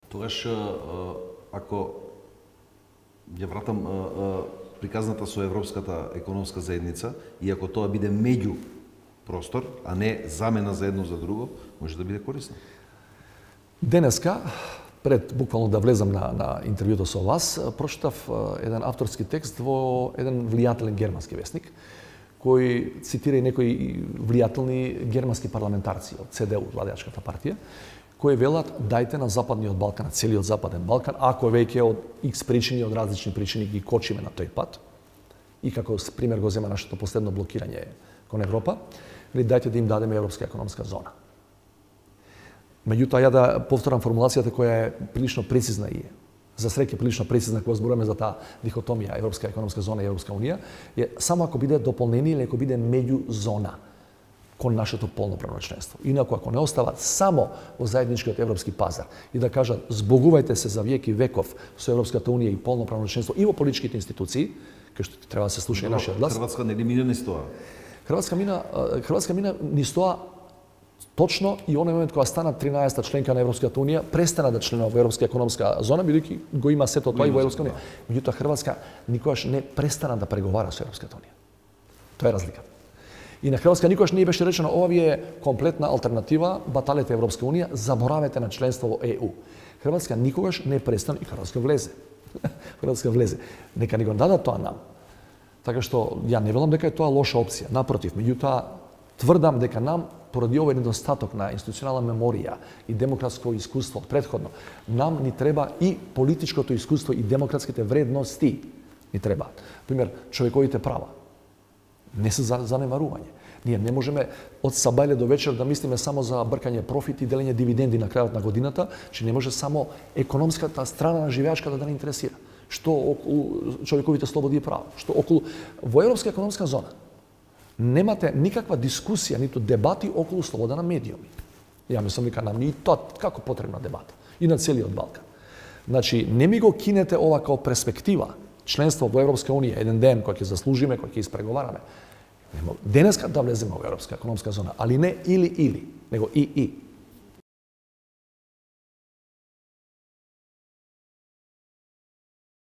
Тогаш, ако ја вратам приказната со Европската економска заедница, и ако тоа биде меѓу простор, а не замена за едно за друго, може да биде корисно. Денеска, пред буквално да влезам на интервјуто со вас, прочитав еден авторски текст во еден влијателен германски вестник, кој цитира и некои влијателни германски парламентарци од ЦДУ, владеачката партија, кои велат дајте на Западниот Балкан, на целиот Западен Балкан, ако веќе од X причини, од различни причини ги кочиме на тој пат, и како пример го зема нашето последно блокирање кон Европа, дајте да им дадеме Европска економска зона. Меѓутоа, ја да повторам формулацијата која е прилично прецизна и за среќа прилично прецизна кога зборуваме за таа дихотомија Европска економска зона и Европска унија, е само ако биде дополнение или ако биде меѓузона кон нашето полноправно членство. Инаку, ако не остават само во заедничкиот европски пазар и да кажат збогувајте се за век и веков со Европската унија и полноправно членство и во политичките институции, кај што треба да се слуша и нашиот глас. Хрватска не мина низ тоа. Хрватска мина низ тоа точно и оној момент кога стана 13-та членка на Европската унија, престана да членува во Европска економска зона, бидејќи го има сето тоа и во Европска унија. Меѓутоа Хрватска никогаш не престана да преговара со Европската унија. Тоа е разлика. И на Хрватска никогаш не беше речено ова ви е комплетна алтернатива, баталете Европска унија, заборавете на членство во ЕУ. Хрватска никогаш не престана и Хрватска влезе. Хрватска влезе. Нека ни го дадат тоа нам. Така што ја не велам дека е тоа лоша опција, напротив, меѓутоа тврдам дека нам поради овој недостаток на институционална меморија и демократско искуство од претходно, нам ни треба и политичкото искуство и демократските вредности ни треба. Пример, човековите права не се занемарување. Ние не можеме од сабајле до вечер да мислиме само за бркање профит и делење дивиденди на крајот на годината, че не може само економската страна на живеачката да не интересира. Што околу човековите слободи и права, што околу во Европска економска зона немате никаква дискусија, ниту дебати околу слобода на медиуми. Ја мислам дека нам ни тоа како потребна дебата и на целиот Балкан. Значи, не ми го кинете ова као перспектива, членство во Европска унија еден ден кој ќе заслужиме, кој ќе испреговараме. Денеска да влеземе во Европска економска зона, али не или, него и.